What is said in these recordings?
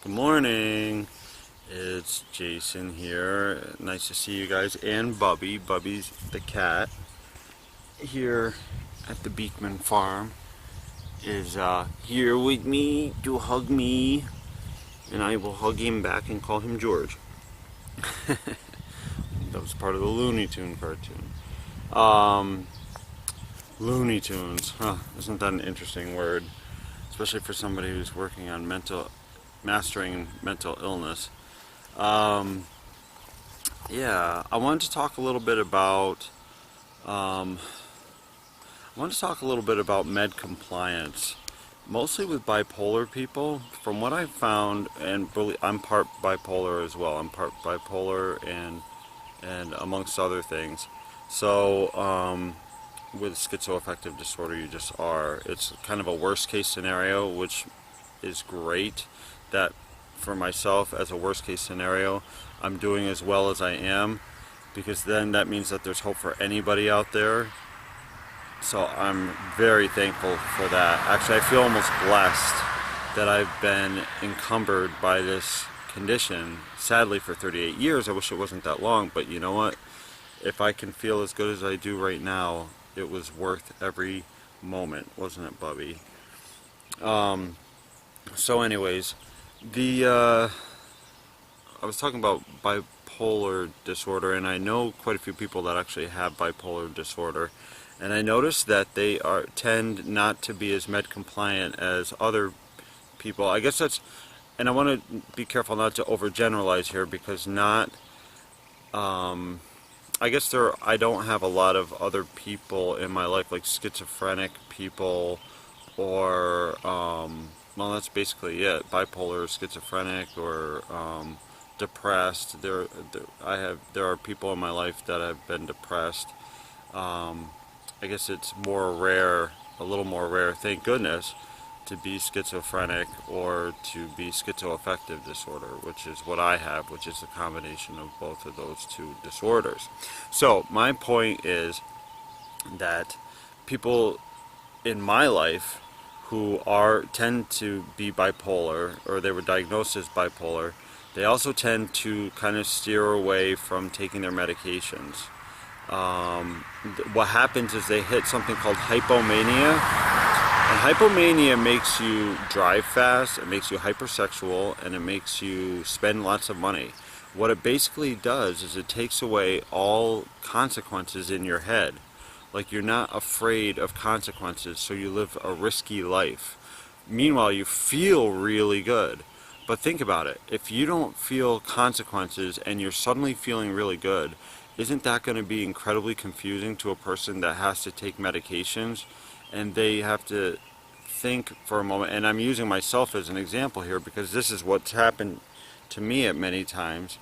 Good morning. It's Jason here. Nice to see you guys. And Bubby. Bubby's the cat here at the Beekman farm is here with me to hug me, and I will hug him back and call him George. That was part of the Looney Tune cartoon. Um, Looney Tunes, huh? Isn't that an interesting word? Especially for somebody who's working on mastering mental illness. Um, yeah, I wanted to talk a little bit about um, med compliance, mostly with bipolar people. From what I've found, and I'm part bipolar as well. I'm part bipolar and amongst other things. So with schizoaffective disorder, you just are. It's kind of a worst case scenario, which is great. That for myself, as a worst case scenario, I'm doing as well as I am, because then that means that there's hope for anybody out there. So I'm very thankful for that. Actually, I feel almost blessed that I've been encumbered by this condition, sadly, for 38 years. I wish it wasn't that long, but you know what? If I can feel as good as I do right now, it was worth every moment, wasn't it, Bubby? So anyways, I was talking about bipolar disorder, and I know quite a few people that actually have bipolar disorder, and I noticed that they tend not to be as med compliant as other people. I guess that's, and I want to be careful not to overgeneralize here, because I guess I don't have a lot of other people in my life, like schizophrenic people, or well, that's basically it. Bipolar, schizophrenic, or depressed. There are people in my life that have been depressed. I guess it's more rare, a little more rare, thank goodness, to be schizophrenic or to be schizoaffective disorder, which is what I have, which is a combination of both of those two disorders. So my point is that people in my life who tend to be bipolar, or they were diagnosed as bipolar, they also tend to kind of steer away from taking their medications. What happens is they hit something called hypomania, and hypomania makes you drive fast, it makes you hypersexual, and it makes you spend lots of money. What it basically does is it takes away all consequences in your head. Like, you're not afraid of consequences, so you live a risky life. Meanwhile, you feel really good. But think about it. If you don't feel consequences and you're suddenly feeling really good, isn't that going to be incredibly confusing to a person that has to take medications and they have to think for a moment? And I'm using myself as an example here because this is what's happened to me at many times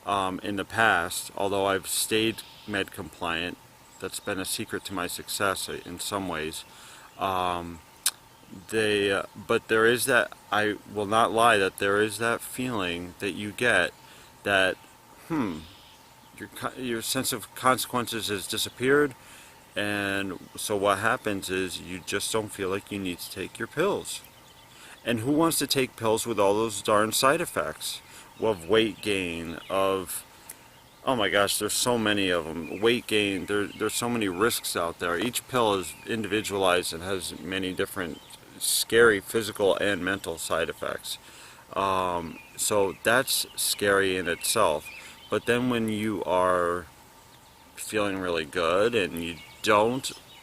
in the past. Although I've stayed med compliant, that's been a secret to my success in some ways. But there is that, I will not lie, that there is that feeling that you get that, your sense of consequences has disappeared, and so what happens is you just don't feel like you need to take your pills. And who wants to take pills with all those darn side effects of weight gain, of, oh my gosh, there's so many of them. Weight gain, there's so many risks out there. Each pill is individualized and has many different scary physical and mental side effects. So that's scary in itself. But then when you are feeling really good and you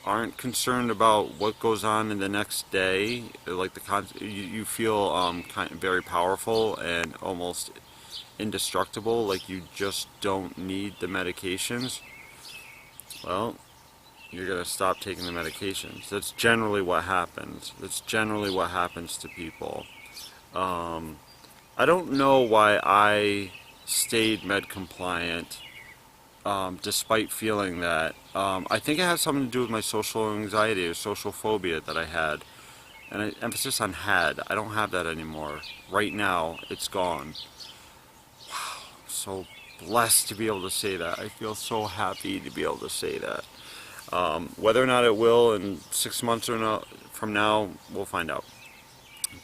aren't concerned about what goes on in the next day, like you feel very powerful and almost indestructible, like you just don't need the medications, well, you're going to stop taking the medications. That's generally what happens. That's generally what happens to people. I don't know why I stayed med compliant despite feeling that. I think it has something to do with my social anxiety or social phobia that I had. And emphasis on had. I don't have that anymore. Right now, it's gone. So blessed to be able to say that. I feel so happy to be able to say that. Whether or not it will in 6 months or not from now, we'll find out.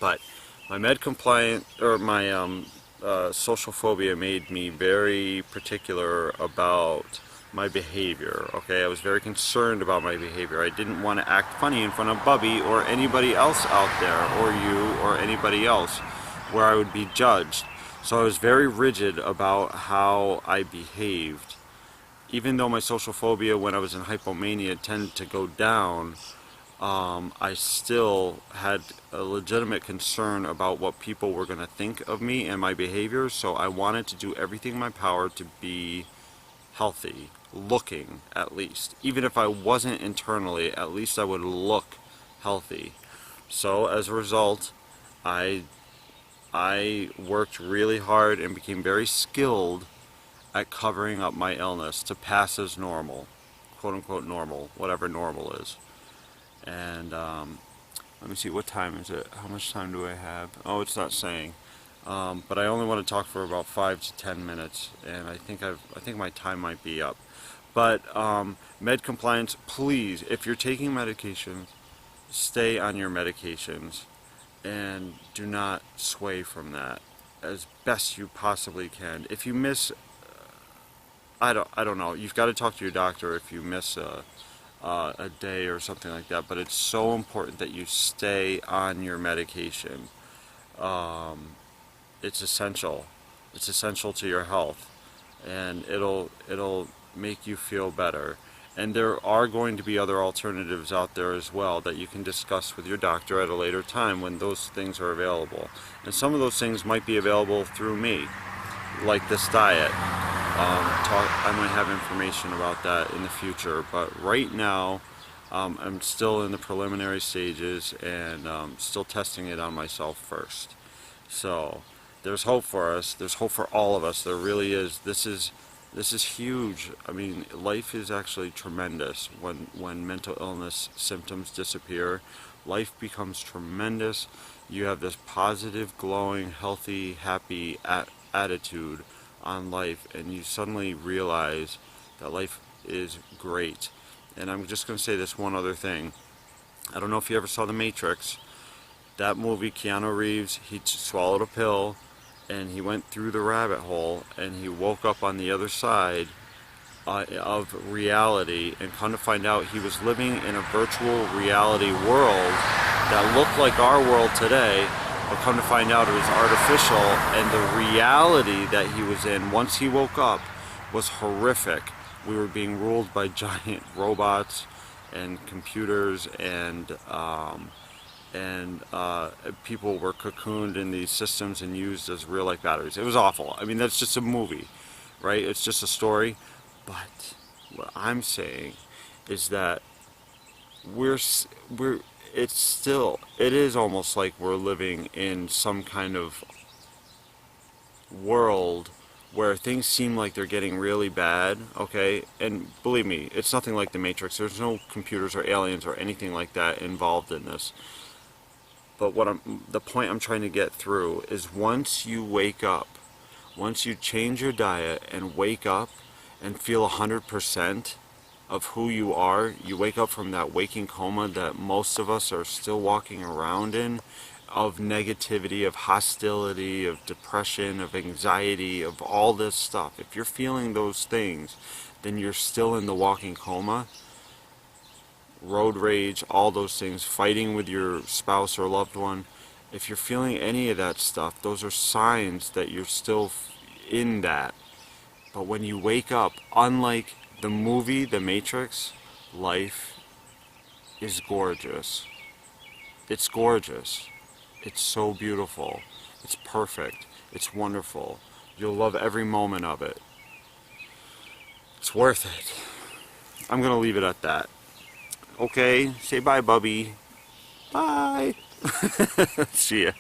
But My med compliant, or my social phobia made me very particular about my behavior. Okay, I was very concerned about my behavior. I didn't want to act funny in front of Bubby or anybody else out there, or you or anybody else, where I would be judged. So I was very rigid about how I behaved. Even though my social phobia when I was in hypomania tended to go down, I still had a legitimate concern about what people were going to think of me and my behavior, so I wanted to do everything in my power to be healthy, looking at least. Even if I wasn't internally, at least I would look healthy. So as a result, I I worked really hard and became very skilled at covering up my illness to pass as normal, quote unquote normal, whatever normal is. And let me see, what time is it? How much time do I have? Oh, it's not saying. But I only want to talk for about 5 to 10 minutes, and I think my time might be up. But med compliance, please, if you're taking medications, stay on your medications and do not sway from that as best you possibly can. If you miss, I don't know. You've got to talk to your doctor if you miss a day or something like that. But it's so important that you stay on your medication. It's essential. It's essential to your health, and it'll make you feel better. And there are going to be other alternatives out there as well that you can discuss with your doctor at a later time when those things are available. And some of those things might be available through me, like this diet. I might have information about that in the future, but right now I'm still in the preliminary stages and still testing it on myself first. So there's hope for us. There's hope for all of us. There really is. This is huge. I mean, life is actually tremendous when mental illness symptoms disappear. Life becomes tremendous. You have this positive, glowing, healthy, happy attitude on life, and you suddenly realize that life is great. And I'm just going to say this one other thing. I don't know if you ever saw The Matrix. That movie, Keanu Reeves, he swallowed a pill and he went through the rabbit hole and he woke up on the other side of reality, and come to find out he was living in a virtual reality world that looked like our world today, but come to find out it was artificial, and the reality that he was in once he woke up was horrific. We were being ruled by giant robots and computers, and people were cocooned in these systems and used as real-life batteries. It was awful. I mean, that's just a movie, right? It's just a story. But what I'm saying is that it is almost like we're living in some kind of world where things seem like they're getting really bad, okay? And believe me, it's nothing like The Matrix. There's no computers or aliens or anything like that involved in this. But the point I'm trying to get through is once you wake up, once you change your diet and wake up and feel 100% of who you are, you wake up from that waking coma that most of us are still walking around in, of negativity, of hostility, of depression, of anxiety, of all this stuff. If you're feeling those things, then you're still in the walking coma. Road rage, all those things, fighting with your spouse or loved one. If you're feeling any of that stuff, those are signs that you're still in that. But when you wake up, unlike the movie The Matrix, life is gorgeous. It's gorgeous. It's so beautiful. It's perfect. It's wonderful. You'll love every moment of it. It's worth it. I'm gonna leave it at that. Okay, say bye, Bubby. Bye. See ya.